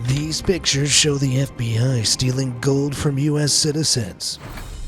These pictures show the FBI stealing gold from U.S. citizens.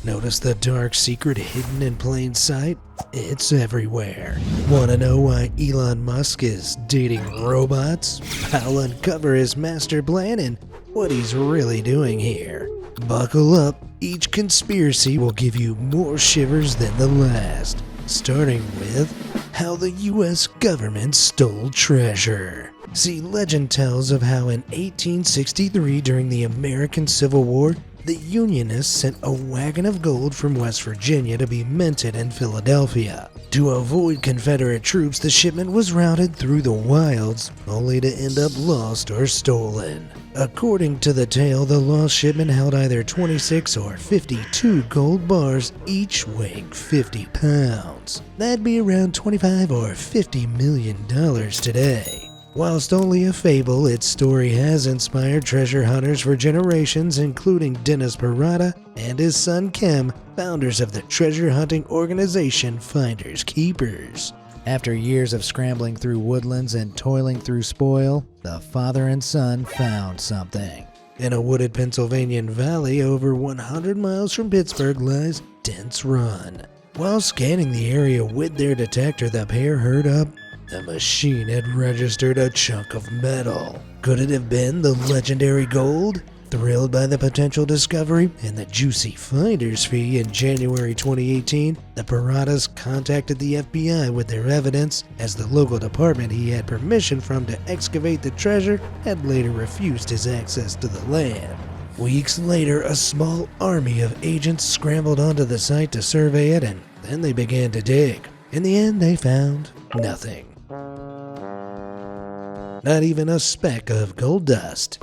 Notice the dark secret hidden in plain sight? It's everywhere. Want to know why Elon Musk is dating robots? I'll uncover his master plan and what he's really doing here. Buckle up, each conspiracy will give you more shivers than the last. Starting with how the U.S. government stole treasure. See, legend tells of how in 1863 during the American Civil War, the Unionists sent a wagon of gold from West Virginia to be minted in Philadelphia. To avoid Confederate troops, the shipment was routed through the wilds, only to end up lost or stolen. According to the tale, the lost shipment held either 26 or 52 gold bars, each weighing 50 pounds. That'd be around $25 or $50 million today. Whilst only a fable, its story has inspired treasure hunters for generations, including Dennis Parada and his son Kim, founders of the treasure hunting organization Finders Keepers. After years of scrambling through woodlands and toiling through spoil, the father and son found something. In a wooded Pennsylvania valley over 100 miles from Pittsburgh lies Dent's Run. While scanning the area with their detector, the pair heard up. The machine had registered a chunk of metal. Could it have been the legendary gold? Thrilled by the potential discovery and the juicy finder's fee in January 2018, the Paradas contacted the FBI with their evidence, as the local department he had permission from to excavate the treasure had later refused his access to the land. Weeks later, a small army of agents scrambled onto the site to survey it, and then they began to dig. In the end, they found nothing. Not even a speck of gold dust.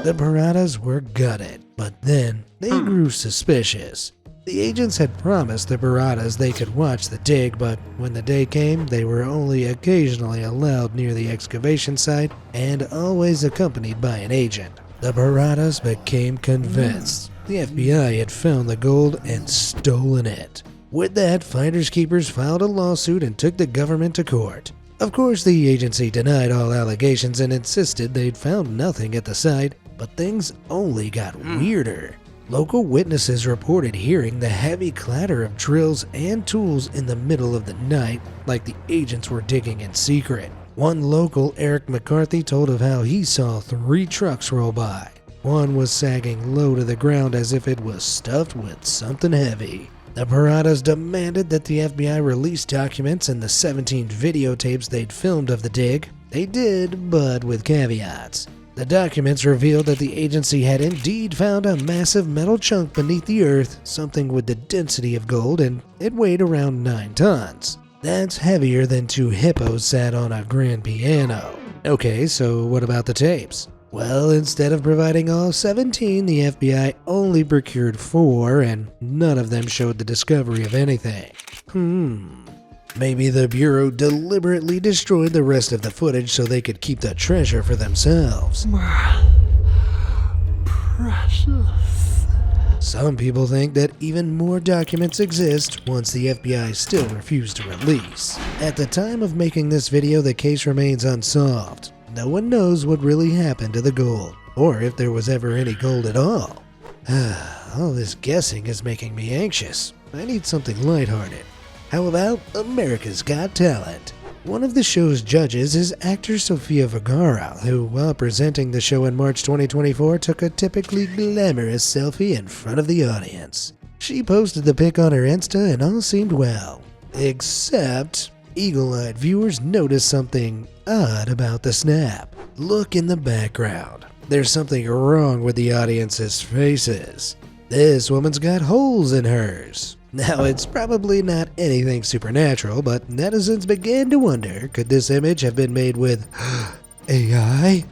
The Paradas were gutted, but then they grew suspicious. The agents had promised the Paradas they could watch the dig, but when the day came, they were only occasionally allowed near the excavation site and always accompanied by an agent. The Paradas became convinced the FBI had found the gold and stolen it. With that, Finders Keepers filed a lawsuit and took the government to court. Of course, the agency denied all allegations and insisted they'd found nothing at the site, but things only got weirder. Local witnesses reported hearing the heavy clatter of drills and tools in the middle of the night, like the agents were digging in secret. One local, Eric McCarthy, told of how he saw 3 trucks roll by. One was sagging low to the ground as if it was stuffed with something heavy. The Paradas demanded that the FBI release documents and the 17 videotapes they'd filmed of the dig. They did, but with caveats. The documents revealed that the agency had indeed found a massive metal chunk beneath the earth, something with the density of gold, and it weighed around 9 tons. That's heavier than 2 hippos sat on a grand piano. Okay, so what about the tapes? Well, instead of providing all 17, the FBI only procured 4, and none of them showed the discovery of anything. Maybe the Bureau deliberately destroyed the rest of the footage so they could keep the treasure for themselves. Precious. Some people think that even more documents exist, once the FBI still refused to release. At the time of making this video, the case remains unsolved. No one knows what really happened to the gold, or if there was ever any gold at all. All this guessing is making me anxious. I need something lighthearted. How about America's Got Talent? One of the show's judges is actor Sofia Vergara, who, while presenting the show in March 2024, took a typically glamorous selfie in front of the audience. She posted the pic on her Insta and all seemed well. Except, eagle-eyed viewers noticed something odd about the snap. Look in the background. There's something wrong with the audience's faces. This woman's got holes in hers. Now, it's probably not anything supernatural, but netizens began to wonder, could this image have been made with AI?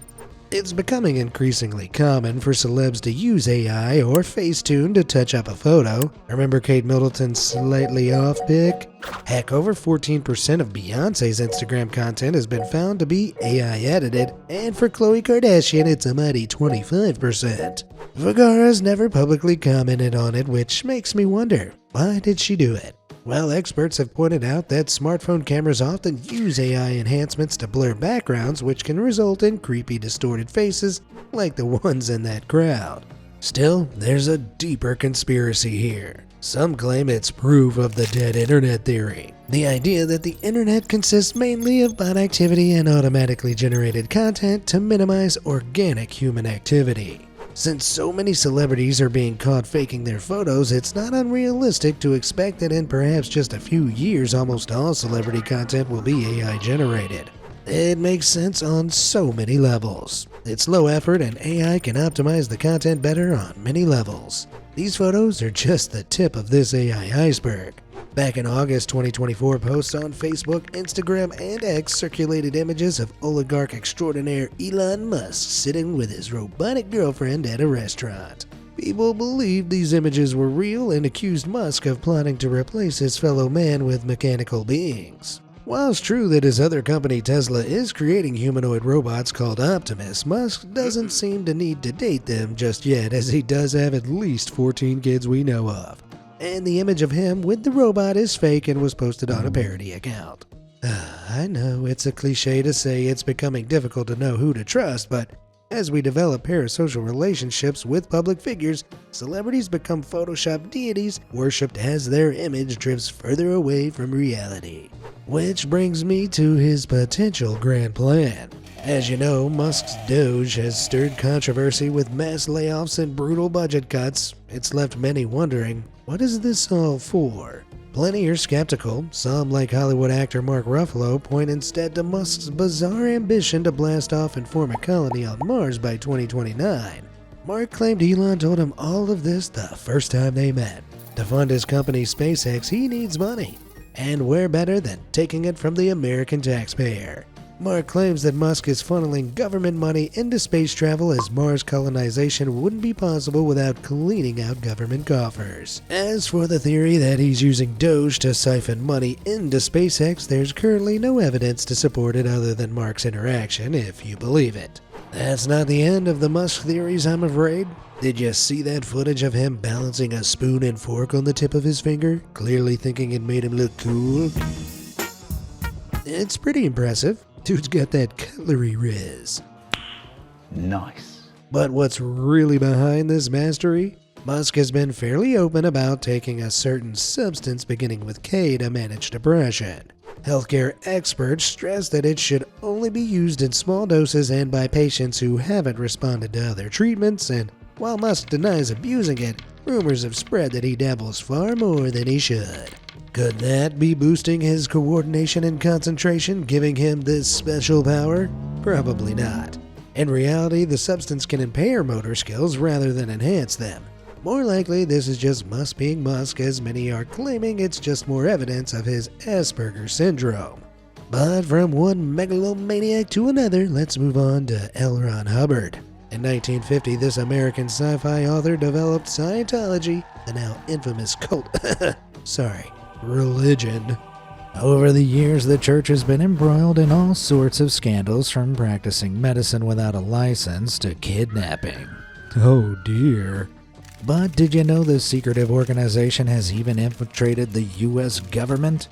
It's becoming increasingly common for celebs to use AI or Facetune to touch up a photo. Remember Kate Middleton's slightly off pic? Heck, over 14% of Beyonce's Instagram content has been found to be AI edited, and for Khloe Kardashian it's a mighty 25%. Vergara's never publicly commented on it, which makes me wonder, why did she do it? While experts have pointed out that smartphone cameras often use AI enhancements to blur backgrounds, which can result in creepy, distorted faces like the ones in that crowd. Still, there's a deeper conspiracy here. Some claim it's proof of the dead internet theory. The idea that the internet consists mainly of bot activity and automatically generated content to minimize organic human activity. Since so many celebrities are being caught faking their photos, it's not unrealistic to expect that in perhaps just a few years, almost all celebrity content will be AI generated. It makes sense on so many levels. It's low effort and AI can optimize the content better on many levels. These photos are just the tip of this AI iceberg. Back in August 2024, posts on Facebook, Instagram, and X circulated images of oligarch extraordinaire Elon Musk sitting with his robotic girlfriend at a restaurant. People believed these images were real and accused Musk of plotting to replace his fellow man with mechanical beings. While it's true that his other company Tesla is creating humanoid robots called Optimus, Musk doesn't seem to need to date them just yet, as he does have at least 14 kids we know of. And the image of him with the robot is fake and was posted on a parody account. I know it's a cliche to say it's becoming difficult to know who to trust, but as we develop parasocial relationships with public figures, celebrities become photoshopped deities worshipped as their image drifts further away from reality. Which brings me to his potential grand plan. As you know, Musk's Doge has stirred controversy with mass layoffs and brutal budget cuts. It's left many wondering, what is this all for? Plenty are skeptical. Some, like Hollywood actor Mark Ruffalo, point instead to Musk's bizarre ambition to blast off and form a colony on Mars by 2029. Mark claimed Elon told him all of this the first time they met. To fund his company SpaceX, he needs money. And where better than taking it from the American taxpayer? Mark claims that Musk is funneling government money into space travel, as Mars colonization wouldn't be possible without cleaning out government coffers. As for the theory that he's using Doge to siphon money into SpaceX, there's currently no evidence to support it other than Mark's interaction, if you believe it. That's not the end of the Musk theories, I'm afraid. Did you see that footage of him balancing a spoon and fork on the tip of his finger, clearly thinking it made him look cool? It's pretty impressive. Dude's got that cutlery riz. Nice. But what's really behind this mastery? Musk has been fairly open about taking a certain substance beginning with K to manage depression. Healthcare experts stress that it should only be used in small doses and by patients who haven't responded to other treatments, and while Musk denies abusing it, rumors have spread that he dabbles far more than he should. Could that be boosting his coordination and concentration, giving him this special power? Probably not. In reality, the substance can impair motor skills rather than enhance them. More likely, this is just Musk being Musk, as many are claiming it's just more evidence of his Asperger's syndrome. But from one megalomaniac to another, let's move on to L. Ron Hubbard. In 1950, this American sci-fi author developed Scientology, the now infamous cult religion. Over the years, the church has been embroiled in all sorts of scandals, from practicing medicine without a license to kidnapping. Oh dear. But did you know this secretive organization has even infiltrated the US government?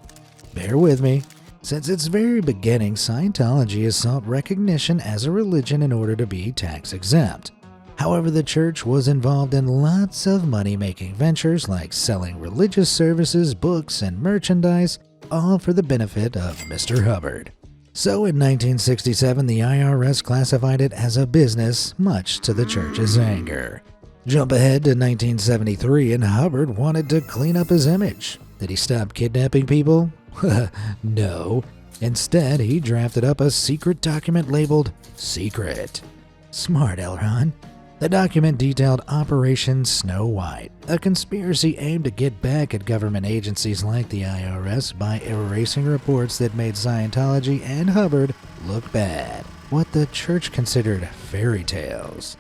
Bear with me. Since its very beginning, Scientology has sought recognition as a religion in order to be tax exempt. However, the church was involved in lots of money-making ventures like selling religious services, books, and merchandise, all for the benefit of Mr. Hubbard. So in 1967, the IRS classified it as a business, much to the church's anger. Jump ahead to 1973, and Hubbard wanted to clean up his image. Did he stop kidnapping people? No. Instead, he drafted up a secret document labeled Secret. Smart, L. Ron. The document detailed Operation Snow White, a conspiracy aimed to get back at government agencies like the IRS by erasing reports that made Scientology and Hubbard look bad, what the church considered fairy tales.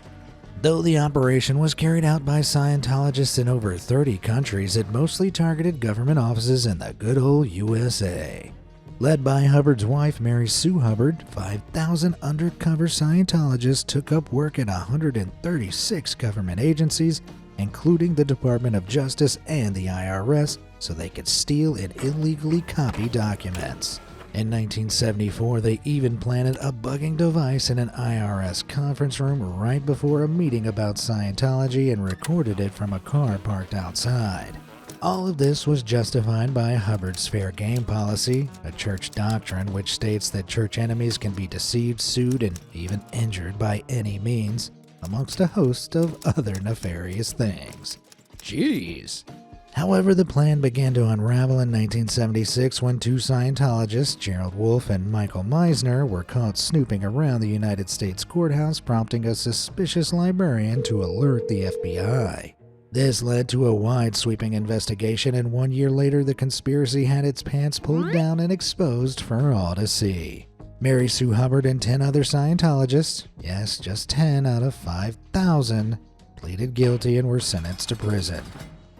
Though the operation was carried out by Scientologists in over 30 countries, it mostly targeted government offices in the good old USA. Led by Hubbard's wife, Mary Sue Hubbard, 5,000 undercover Scientologists took up work at 136 government agencies, including the Department of Justice and the IRS, so they could steal and illegally copy documents. In 1974, they even planted a bugging device in an IRS conference room right before a meeting about Scientology and recorded it from a car parked outside. All of this was justified by Hubbard's fair game policy, a church doctrine which states that church enemies can be deceived, sued, and even injured by any means, amongst a host of other nefarious things. Jeez. However, the plan began to unravel in 1976 when two Scientologists, Gerald Wolfe and Michael Meisner, were caught snooping around the United States courthouse, prompting a suspicious librarian to alert the FBI. This led to a wide-sweeping investigation, and 1 year later the conspiracy had its pants pulled down and exposed for all to see. Mary Sue Hubbard and 10 other Scientologists, yes, just 10 out of 5,000, pleaded guilty and were sentenced to prison.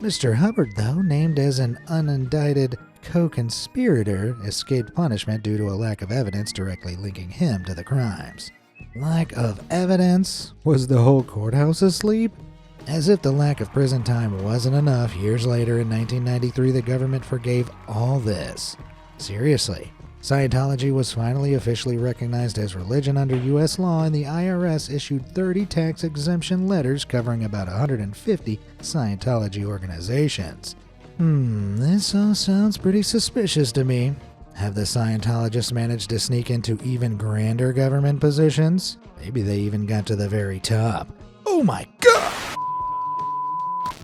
Mr. Hubbard, though, named as an unindicted co-conspirator, escaped punishment due to a lack of evidence directly linking him to the crimes. Lack of evidence? Was the whole courthouse asleep? As if the lack of prison time wasn't enough, years later in 1993 the government forgave all this. Seriously, Scientology was finally officially recognized as religion under U.S. law, and the IRS issued 30 tax exemption letters covering about 150 Scientology organizations. This all sounds pretty suspicious to me. Have the Scientologists managed to sneak into even grander government positions? Maybe they even got to the very top. Oh my God!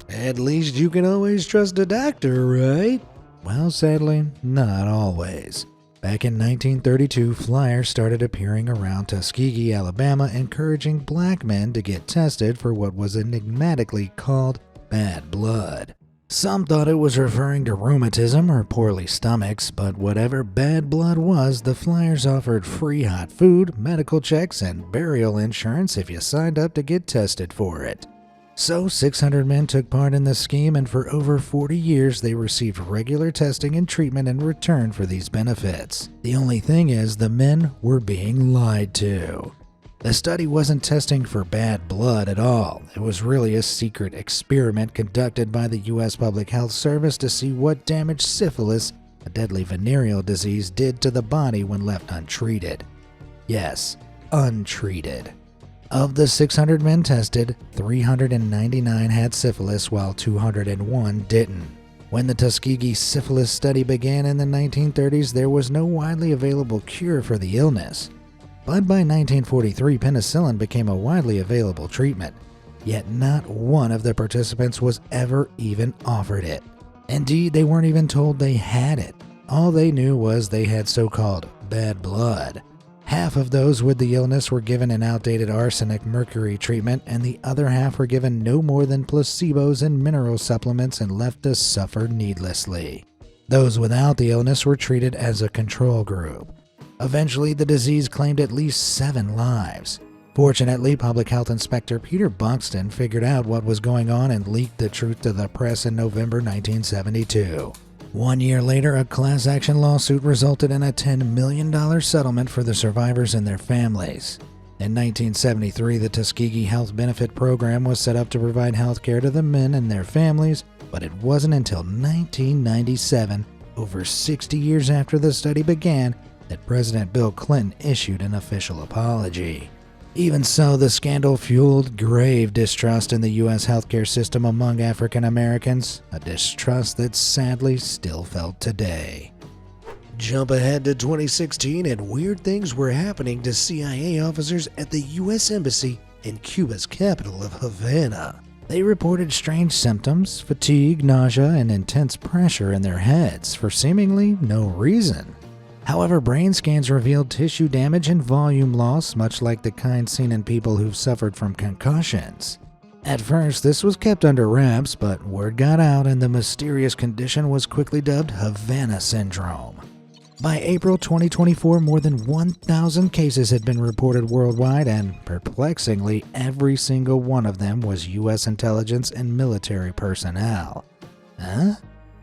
At least you can always trust a doctor, right? Well, sadly, not always. Back in 1932, flyers started appearing around Tuskegee, Alabama, encouraging black men to get tested for what was enigmatically called bad blood. Some thought it was referring to rheumatism or poorly stomachs, but whatever bad blood was, the flyers offered free hot food, medical checks, and burial insurance if you signed up to get tested for it. So 600 men took part in the scheme, and for over 40 years they received regular testing and treatment in return for these benefits. The only thing is, the men were being lied to. The study wasn't testing for bad blood at all. It was really a secret experiment conducted by the U.S. Public Health Service to see what damage syphilis, a deadly venereal disease, did to the body when left untreated. Yes, untreated. Of the 600 men tested, 399 had syphilis while 201 didn't. When the Tuskegee syphilis study began in the 1930s, there was no widely available cure for the illness. But by 1943, penicillin became a widely available treatment. Yet not one of the participants was ever even offered it. Indeed, they weren't even told they had it. All they knew was they had so-called bad blood. Half of those with the illness were given an outdated arsenic mercury treatment, and the other half were given no more than placebos and mineral supplements and left to suffer needlessly. Those without the illness were treated as a control group. Eventually, the disease claimed at least 7 lives. Fortunately, Public Health Inspector Peter Buxton figured out what was going on and leaked the truth to the press in November 1972. 1 year later, a class action lawsuit resulted in a $10 million settlement for the survivors and their families. In 1973, the Tuskegee Health Benefit Program was set up to provide health care to the men and their families, but it wasn't until 1997, over 60 years after the study began, that President Bill Clinton issued an official apology. Even so, the scandal fueled grave distrust in the U.S. healthcare system among African Americans, a distrust that's sadly still felt today. Jump ahead to 2016, and weird things were happening to CIA officers at the U.S. Embassy in Cuba's capital of Havana. They reported strange symptoms, fatigue, nausea, and intense pressure in their heads for seemingly no reason. However, brain scans revealed tissue damage and volume loss, much like the kind seen in people who've suffered from concussions. At first, this was kept under wraps, but word got out and the mysterious condition was quickly dubbed Havana Syndrome. By April 2024, more than 1,000 cases had been reported worldwide, and perplexingly, every single one of them was U.S. intelligence and military personnel.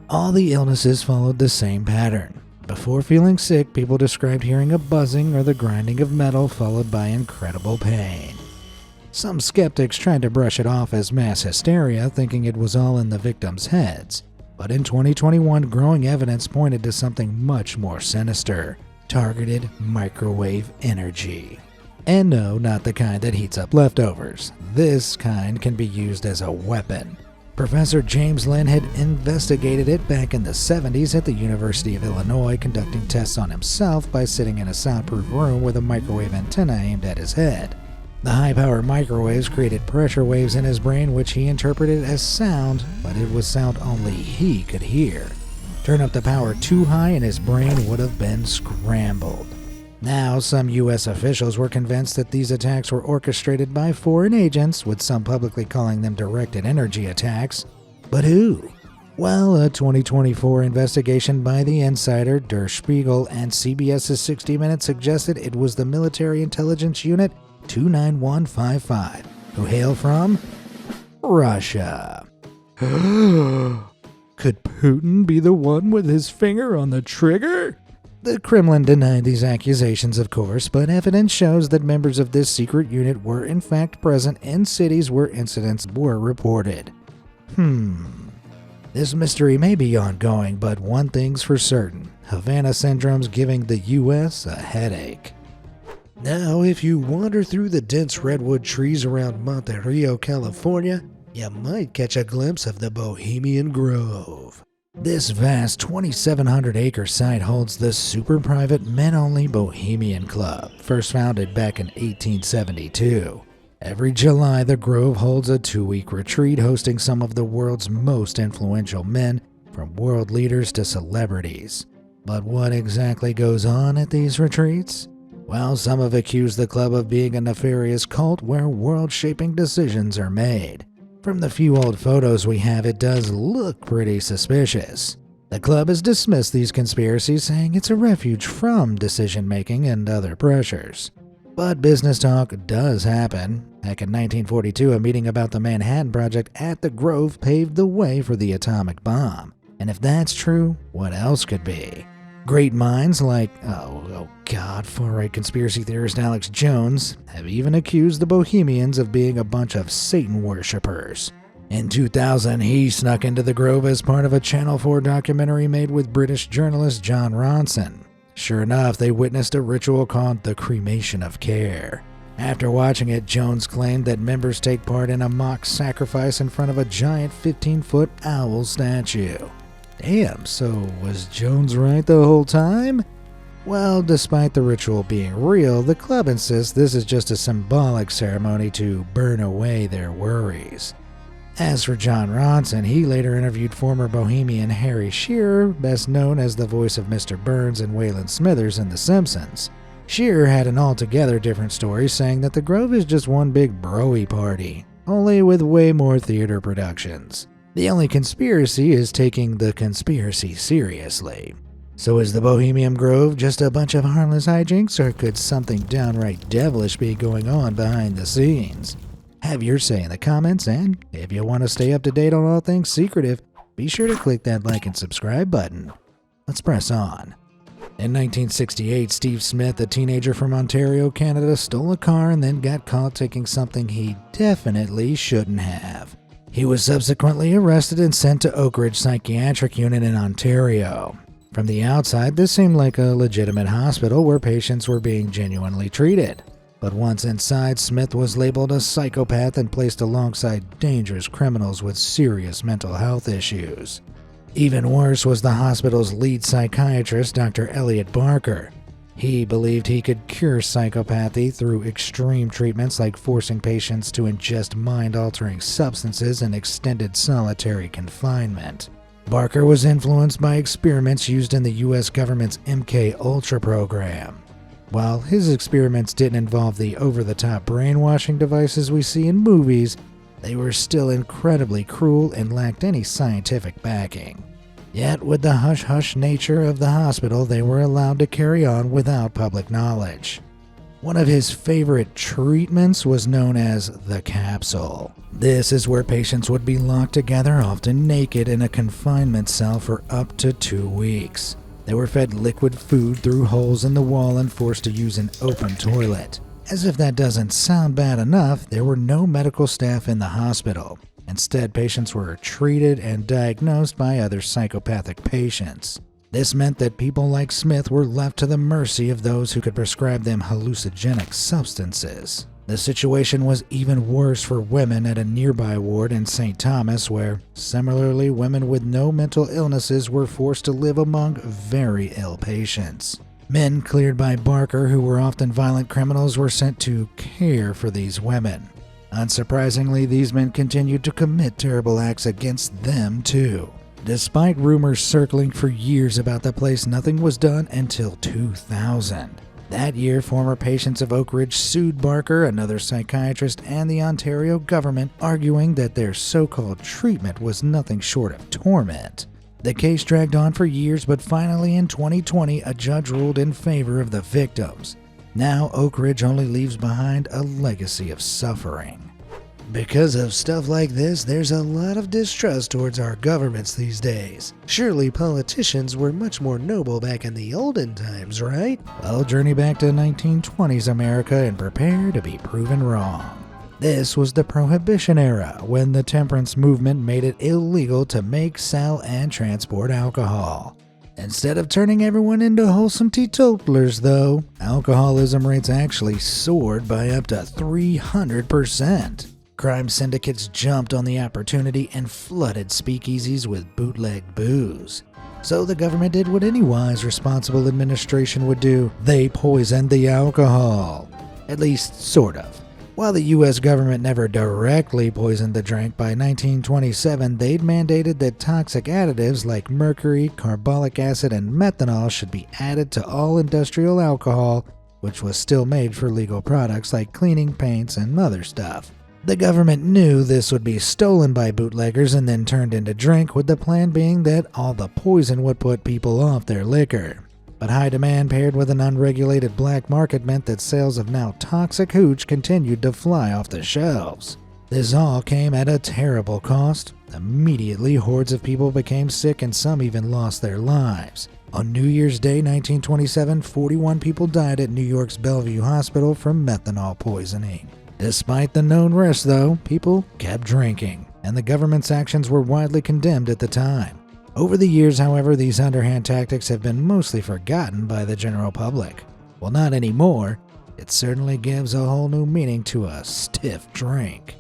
All the illnesses followed the same pattern. Before feeling sick, people described hearing a buzzing or the grinding of metal followed by incredible pain. Some skeptics tried to brush it off as mass hysteria, thinking it was all in the victims' heads. But in 2021, growing evidence pointed to something much more sinister: targeted microwave energy. And no, not the kind that heats up leftovers. This kind can be used as a weapon. Professor James Lynn had investigated it back in the 70s at the University of Illinois, conducting tests on himself by sitting in a soundproof room with a microwave antenna aimed at his head. The high-power microwaves created pressure waves in his brain, which he interpreted as sound, but it was sound only he could hear. Turn up the power too high and his brain would have been scrambled. Now, some U.S. officials were convinced that these attacks were orchestrated by foreign agents, with some publicly calling them directed energy attacks. But who? Well, a 2024 investigation by The Insider, Der Spiegel, and CBS's 60 Minutes suggested it was the Military Intelligence Unit 29155, who hail from Russia. Could Putin be the one with his finger on the trigger? The Kremlin denied these accusations, of course, but evidence shows that members of this secret unit were in fact present in cities where incidents were reported. This mystery may be ongoing, but one thing's for certain: Havana Syndrome's giving the U.S. a headache. Now, if you wander through the dense redwood trees around Monte Rio, California, you might catch a glimpse of the Bohemian Grove. This vast 2,700-acre site holds the super-private men-only Bohemian Club, first founded back in 1872. Every July, the Grove holds a 2-week retreat hosting some of the world's most influential men, from world leaders to celebrities. But what exactly goes on at these retreats? Well, some have accused the club of being a nefarious cult where world-shaping decisions are made. From the few old photos we have, it does look pretty suspicious. The club has dismissed these conspiracies, saying it's a refuge from decision-making and other pressures. But business talk does happen. Back in 1942, a meeting about the Manhattan Project at the Grove paved the way for the atomic bomb. And if that's true, what else could be? Great minds like, far-right conspiracy theorist Alex Jones have even accused the Bohemians of being a bunch of Satan worshippers. In 2000, he snuck into the Grove as part of a Channel 4 documentary made with British journalist John Ronson. Sure enough, they witnessed a ritual called the Cremation of Care. After watching it, Jones claimed that members take part in a mock sacrifice in front of a giant 15-foot owl statue. Damn, so was Jones right the whole time? Well, despite the ritual being real, the club insists this is just a symbolic ceremony to burn away their worries. As for John Ronson, he later interviewed former Bohemian Harry Shearer, best known as the voice of Mr. Burns and Waylon Smithers in The Simpsons. Shearer had an altogether different story, saying that the Grove is just one big bro-y party, only with way more theater productions. The only conspiracy is taking the conspiracy seriously. So is the Bohemian Grove just a bunch of harmless hijinks, or could something downright devilish be going on behind the scenes? Have your say in the comments, and if you want to stay up to date on all things secretive, be sure to click that like and subscribe button. Let's press on. In 1968, Steve Smith, a teenager from Ontario, Canada, stole a car and then got caught taking something he definitely shouldn't have. He was subsequently arrested and sent to Oak Ridge Psychiatric Unit in Ontario. From the outside, this seemed like a legitimate hospital where patients were being genuinely treated. But once inside, Smith was labeled a psychopath and placed alongside dangerous criminals with serious mental health issues. Even worse was the hospital's lead psychiatrist, Dr. Elliot Barker. He believed he could cure psychopathy through extreme treatments like forcing patients to ingest mind-altering substances and extended solitary confinement. Barker was influenced by experiments used in the U.S. government's MK-Ultra program. While his experiments didn't involve the over-the-top brainwashing devices we see in movies, they were still incredibly cruel and lacked any scientific backing. Yet, with the hush-hush nature of the hospital, they were allowed to carry on without public knowledge. One of his favorite treatments was known as the capsule. This is where patients would be locked together, often naked, in a confinement cell for up to 2 weeks. They were fed liquid food through holes in the wall and forced to use an open toilet. As if that doesn't sound bad enough, there were no medical staff in the hospital. Instead, patients were treated and diagnosed by other psychopathic patients. This meant that people like Smith were left to the mercy of those who could prescribe them hallucinogenic substances. The situation was even worse for women at a nearby ward in St. Thomas, where, similarly, women with no mental illnesses were forced to live among very ill patients. Men cleared by Barker, who were often violent criminals, were sent to care for these women. Unsurprisingly, these men continued to commit terrible acts against them, too. Despite rumors circling for years about the place, nothing was done until 2000. That year, former patients of Oak Ridge sued Barker, another psychiatrist, and the Ontario government, arguing that their so-called treatment was nothing short of torment. The case dragged on for years, but finally in 2020, a judge ruled in favor of the victims. Now, Oak Ridge only leaves behind a legacy of suffering. Because of stuff like this, there's a lot of distrust towards our governments these days. Surely politicians were much more noble back in the olden times, right? Well, journey back to 1920s America and prepare to be proven wrong. This was the Prohibition era, when the temperance movement made it illegal to make, sell, and transport alcohol. Instead of turning everyone into wholesome teetotalers, though, alcoholism rates actually soared by up to 300%. Crime syndicates jumped on the opportunity and flooded speakeasies with bootleg booze. So the government did what any wise, responsible administration would do. They poisoned the alcohol. At least, sort of. While the U.S. government never directly poisoned the drink, by 1927 they'd mandated that toxic additives like mercury, carbolic acid, and methanol should be added to all industrial alcohol, which was still made for legal products like cleaning paints and other stuff. The government knew this would be stolen by bootleggers and then turned into drink, with the plan being that all the poison would put people off their liquor. But high demand paired with an unregulated black market meant that sales of now toxic hooch continued to fly off the shelves. This all came at a terrible cost. Immediately, hordes of people became sick and some even lost their lives. On New Year's Day 1927, 41 people died at New York's Bellevue Hospital from methanol poisoning. Despite the known risk, though, people kept drinking, and the government's actions were widely condemned at the time. Over the years, however, these underhand tactics have been mostly forgotten by the general public. Well, not anymore. It certainly gives a whole new meaning to a stiff drink.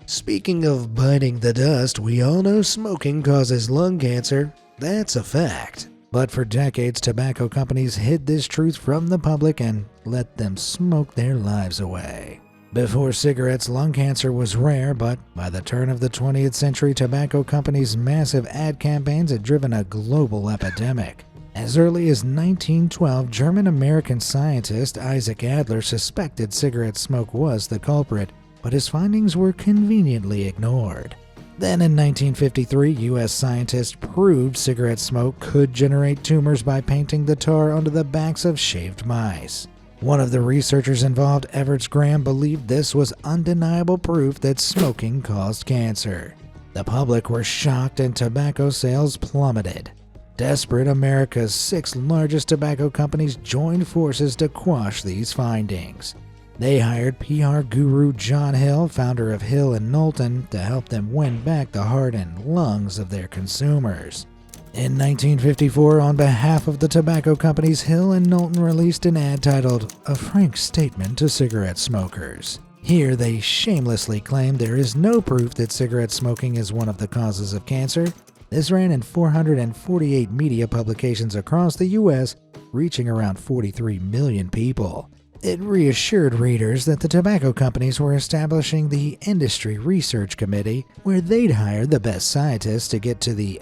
Speaking of biting the dust, we all know smoking causes lung cancer. That's a fact. But for decades, tobacco companies hid this truth from the public and let them smoke their lives away. Before cigarettes, lung cancer was rare, but by the turn of the 20th century, tobacco companies' massive ad campaigns had driven a global epidemic. As early as 1912, German-American scientist Isaac Adler suspected cigarette smoke was the culprit, but his findings were conveniently ignored. Then in 1953, U.S. scientists proved cigarette smoke could generate tumors by painting the tar onto the backs of shaved mice. One of the researchers involved, Everett Graham, believed this was undeniable proof that smoking caused cancer. The public were shocked and tobacco sales plummeted. Desperate, America's 6 largest tobacco companies joined forces to quash these findings. They hired PR guru John Hill, founder of Hill & Knowlton, to help them win back the heart and lungs of their consumers. In 1954, on behalf of the tobacco companies, Hill & Knowlton released an ad titled, "A Frank Statement to Cigarette Smokers." Here, they shamelessly claimed there is no proof that cigarette smoking is one of the causes of cancer. This ran in 448 media publications across the U.S., reaching around 43 million people. It reassured readers that the tobacco companies were establishing the Industry Research Committee, where they'd hire the best scientists to get to the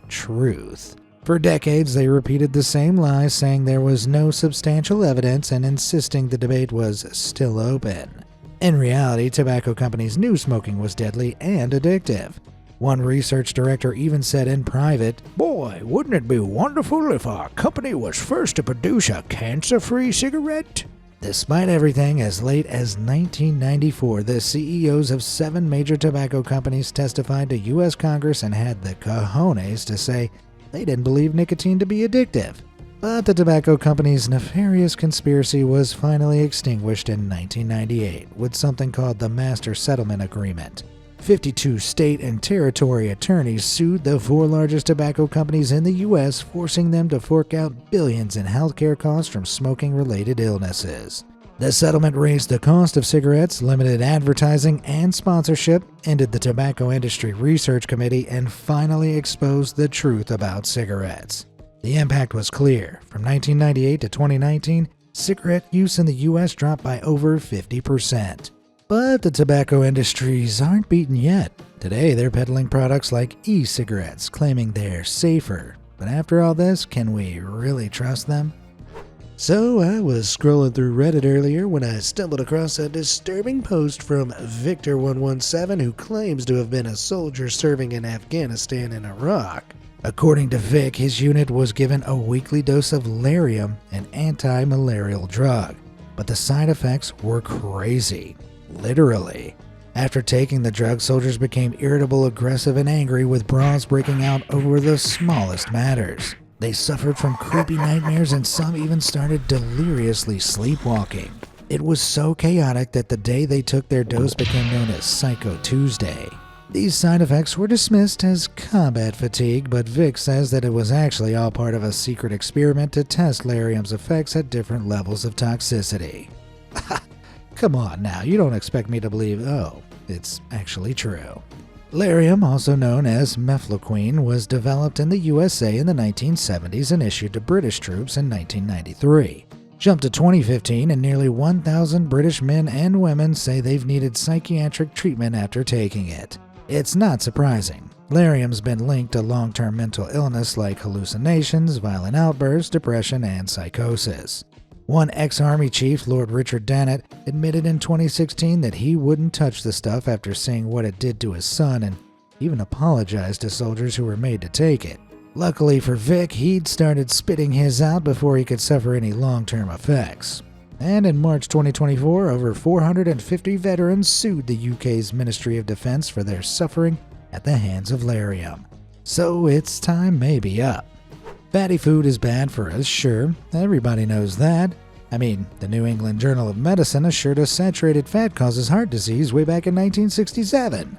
truth. For decades, they repeated the same lies, saying there was no substantial evidence and insisting the debate was still open. In reality, tobacco companies knew smoking was deadly and addictive. One research director even said in private, "Boy, wouldn't it be wonderful if our company was first to produce a cancer-free cigarette?" Despite everything, as late as 1994, the CEOs of 7 major tobacco companies testified to U.S. Congress and had the cojones to say they didn't believe nicotine to be addictive. But the tobacco company's nefarious conspiracy was finally extinguished in 1998 with something called the Master Settlement Agreement. 52 state and territory attorneys sued the 4 largest tobacco companies in the U.S., forcing them to fork out billions in healthcare costs from smoking-related illnesses. The settlement raised the cost of cigarettes, limited advertising and sponsorship, ended the Tobacco Industry Research Committee, and finally exposed the truth about cigarettes. The impact was clear. From 1998 to 2019, cigarette use in the U.S. dropped by over 50%. But the tobacco industries aren't beaten yet. Today, they're peddling products like e-cigarettes, claiming they're safer. But after all this, can we really trust them? So I was scrolling through Reddit earlier when I stumbled across a disturbing post from Victor117, who claims to have been a soldier serving in Afghanistan and Iraq. According to Vic, his unit was given a weekly dose of Lariam, an anti-malarial drug. But the side effects were crazy. Literally. After taking the drug, soldiers became irritable, aggressive, and angry, with brawls breaking out over the smallest matters. They suffered from creepy nightmares, and some even started deliriously sleepwalking. It was so chaotic that the day they took their dose became known as Psycho Tuesday. These side effects were dismissed as combat fatigue, but Vic says that it was actually all part of a secret experiment to test Lariam's effects at different levels of toxicity. Come on now, you don't expect me to believe, oh, it's actually true. Lariam, also known as mefloquine, was developed in the USA in the 1970s and issued to British troops in 1993. Jump to 2015 and nearly 1,000 British men and women say they've needed psychiatric treatment after taking it. It's not surprising. Lariam's been linked to long-term mental illness like hallucinations, violent outbursts, depression, and psychosis. One ex-Army chief, Lord Richard Dannett, admitted in 2016 that he wouldn't touch the stuff after seeing what it did to his son, and even apologized to soldiers who were made to take it. Luckily for Vic, he'd started spitting his out before he could suffer any long-term effects. And in March 2024, over 450 veterans sued the UK's Ministry of Defence for their suffering at the hands of Lariam. So its time may be up. Fatty food is bad for us, sure. Everybody knows that. I mean, the New England Journal of Medicine assured us saturated fat causes heart disease way back in 1967.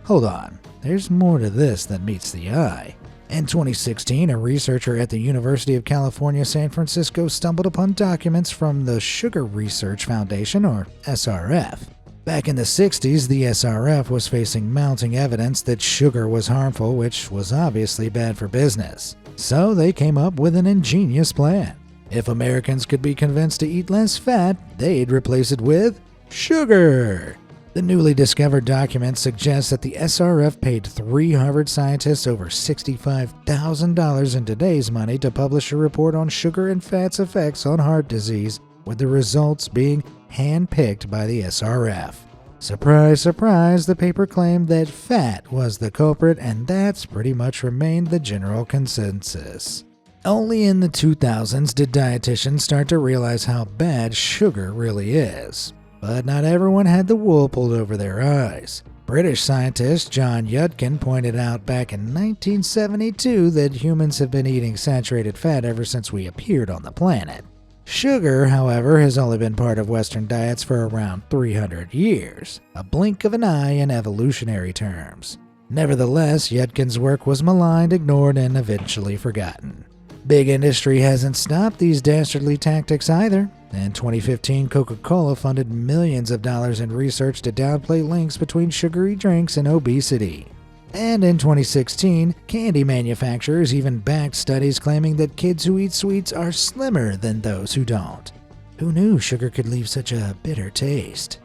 Hold on, there's more to this than meets the eye. In 2016, a researcher at the University of California, San Francisco stumbled upon documents from the Sugar Research Foundation, or SRF. Back in the 60s, the SRF was facing mounting evidence that sugar was harmful, which was obviously bad for business. So they came up with an ingenious plan. If Americans could be convinced to eat less fat, they'd replace it with sugar. The newly discovered document suggests that the SRF paid 3 Harvard scientists over $65,000 in today's money to publish a report on sugar and fat's effects on heart disease, with the results being hand-picked by the SRF. Surprise, surprise, the paper claimed that fat was the culprit, and that's pretty much remained the general consensus. Only in the 2000s did dietitians start to realize how bad sugar really is. But not everyone had the wool pulled over their eyes. British scientist John Yudkin pointed out back in 1972 that humans have been eating saturated fat ever since we appeared on the planet. Sugar, however, has only been part of Western diets for around 300 years, a blink of an eye in evolutionary terms. Nevertheless, Yudkin's work was maligned, ignored, and eventually forgotten. Big industry hasn't stopped these dastardly tactics either. In 2015, Coca-Cola funded millions of dollars in research to downplay links between sugary drinks and obesity. And in 2016, candy manufacturers even backed studies claiming that kids who eat sweets are slimmer than those who don't. Who knew sugar could leave such a bitter taste?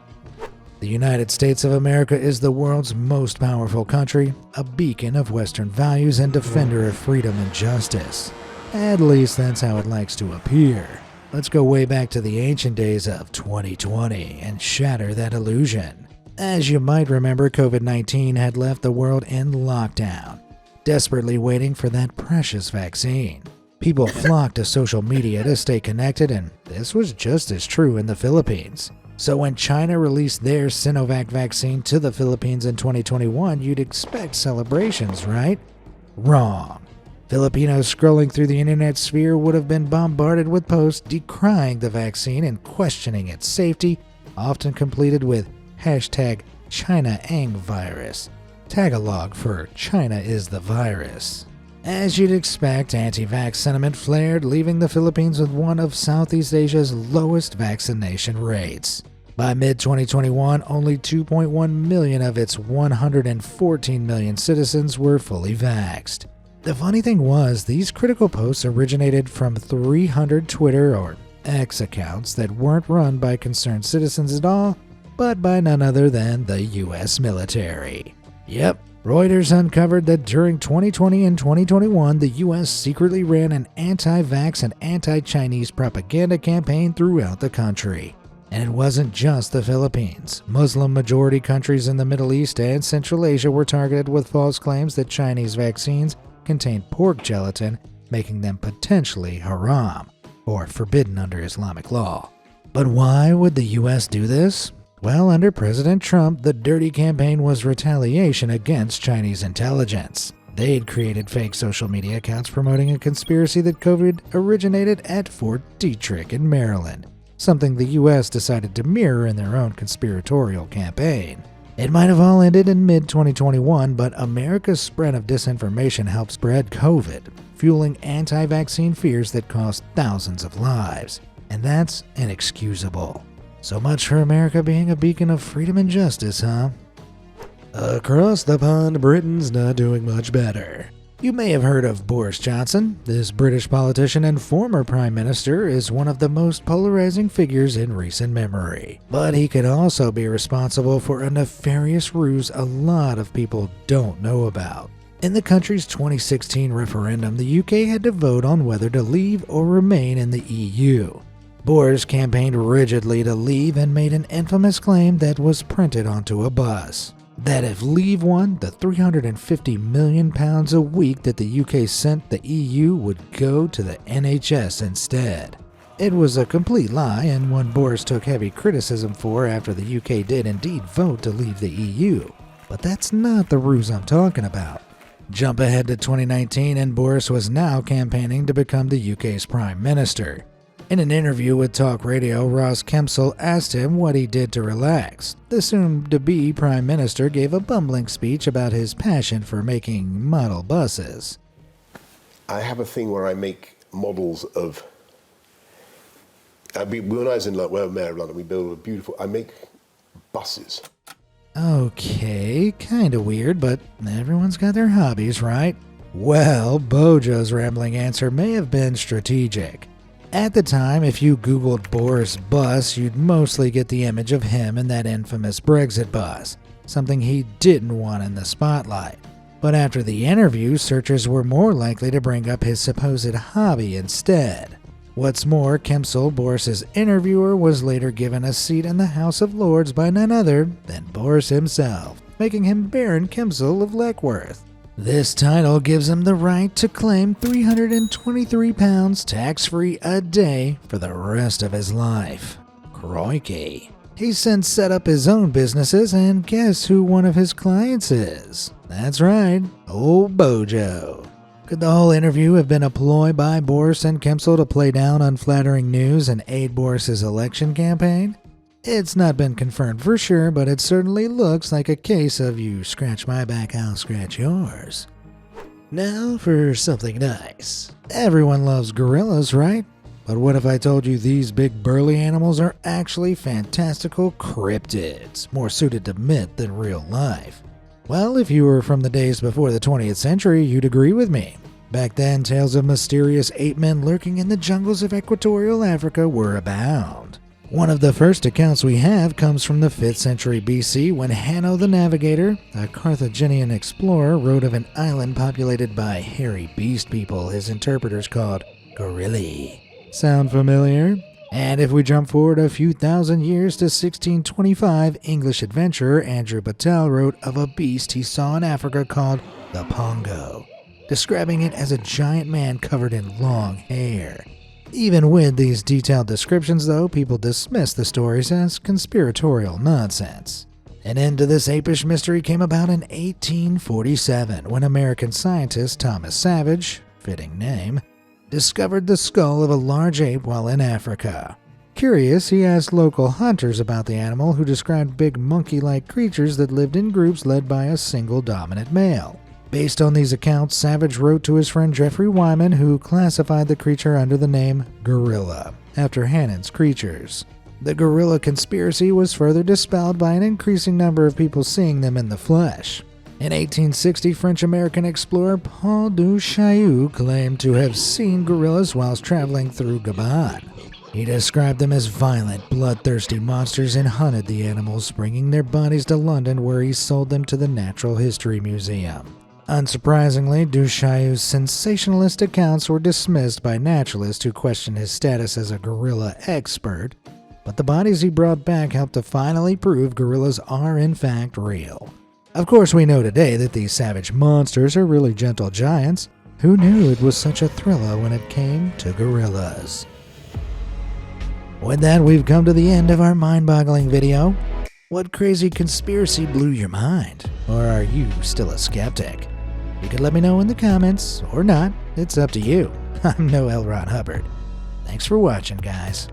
The United States of America is the world's most powerful country, a beacon of Western values and defender of freedom and justice. At least that's how it likes to appear. Let's go way back to the ancient days of 2020 and shatter that illusion. As you might remember, COVID-19 had left the world in lockdown, desperately waiting for that precious vaccine. People flocked to social media to stay connected, and this was just as true in the Philippines. So when China released their Sinovac vaccine to the Philippines in 2021, you'd expect celebrations, right? Wrong. Filipinos scrolling through the internet sphere would have been bombarded with posts decrying the vaccine and questioning its safety, often completed with China Ang virus, Tagalog for China is the virus. As you'd expect, anti-vax sentiment flared, leaving the Philippines with one of Southeast Asia's lowest vaccination rates. By mid-2021, only 2.1 million of its 114 million citizens were fully vaxxed. The funny thing was, these critical posts originated from 300 Twitter or X accounts that weren't run by concerned citizens at all, but by none other than the US military. Yep, Reuters uncovered that during 2020 and 2021, the US secretly ran an anti-vax and anti-Chinese propaganda campaign throughout the country. And it wasn't just the Philippines. Muslim-majority countries in the Middle East and Central Asia were targeted with false claims that Chinese vaccines contained pork gelatin, making them potentially haram, or forbidden under Islamic law. But why would the US do this? Well, under President Trump, the dirty campaign was retaliation against Chinese intelligence. They'd created fake social media accounts promoting a conspiracy that COVID originated at Fort Detrick in Maryland, something the US decided to mirror in their own conspiratorial campaign. It might have all ended in mid-2021, but America's spread of disinformation helped spread COVID, fueling anti-vaccine fears that cost thousands of lives. And that's inexcusable. So much for America being a beacon of freedom and justice, huh? Across the pond, Britain's not doing much better. You may have heard of Boris Johnson. This British politician and former Prime Minister is one of the most polarizing figures in recent memory. But he could also be responsible for a nefarious ruse a lot of people don't know about. In the country's 2016 referendum, the UK had to vote on whether to leave or remain in the EU. Boris campaigned rigidly to leave and made an infamous claim that was printed onto a bus. That if Leave won, the £350 million a week that the UK sent the EU would go to the NHS instead. It was a complete lie and one Boris took heavy criticism for after the UK did indeed vote to leave the EU. But that's not the ruse I'm talking about. Jump ahead to 2019 and Boris was now campaigning to become the UK's Prime Minister. In an interview with Talk Radio, Ross Kempsell asked him what he did to relax. The soon-to-be Prime Minister gave a bumbling speech about his passion for making model buses. I have a thing where I make models of. When I was in London, well, Mayor of London, we build a beautiful. I make buses. Okay, kinda weird, but everyone's got their hobbies, right? Well, Bojo's rambling answer may have been strategic. At the time, if you Googled Boris bus, you'd mostly get the image of him in that infamous Brexit bus, something he didn't want in the spotlight. But after the interview, searchers were more likely to bring up his supposed hobby instead. What's more, Kempsell, Boris's interviewer, was later given a seat in the House of Lords by none other than Boris himself, making him Baron Kempsell of Leckworth. This title gives him the right to claim £323 tax-free a day for the rest of his life. Crikey. He's since set up his own businesses, and guess who one of his clients is? That's right, old Bojo. Could the whole interview have been a ploy by Boris and Kempsell to play down unflattering news and aid Boris's election campaign? It's not been confirmed for sure, but it certainly looks like a case of you scratch my back, I'll scratch yours. Now for something nice. Everyone loves gorillas, right? But what if I told you these big burly animals are actually fantastical cryptids, more suited to myth than real life? Well, if you were from the days before the 20th century, you'd agree with me. Back then, tales of mysterious ape men lurking in the jungles of equatorial Africa were abound. One of the first accounts we have comes from the 5th century BC when Hanno the Navigator, a Carthaginian explorer, wrote of an island populated by hairy beast people his interpreters called gorilli. Sound familiar? And if we jump forward a few thousand years to 1625, English adventurer Andrew Battelle wrote of a beast he saw in Africa called the Pongo, describing it as a giant man covered in long hair. Even with these detailed descriptions, though, people dismiss the stories as conspiratorial nonsense. An end to this apish mystery came about in 1847 when American scientist Thomas Savage, fitting name, discovered the skull of a large ape while in Africa. Curious, he asked local hunters about the animal, who described big monkey-like creatures that lived in groups led by a single dominant male. Based on these accounts, Savage wrote to his friend Jeffrey Wyman, who classified the creature under the name gorilla, after Hannon's creatures. The gorilla conspiracy was further dispelled by an increasing number of people seeing them in the flesh. In 1860, French-American explorer Paul du Chaillu claimed to have seen gorillas whilst traveling through Gabon. He described them as violent, bloodthirsty monsters and hunted the animals, bringing their bodies to London, where he sold them to the Natural History Museum. Unsurprisingly, du Chaillu's sensationalist accounts were dismissed by naturalists who questioned his status as a gorilla expert, but the bodies he brought back helped to finally prove gorillas are in fact real. Of course, we know today that these savage monsters are really gentle giants. Who knew it was such a thriller when it came to gorillas? With that, we've come to the end of our mind-boggling video. What crazy conspiracy blew your mind? Or are you still a skeptic? You can let me know in the comments, or not. It's up to you. I'm no L. Ron Hubbard. Thanks for watching, guys.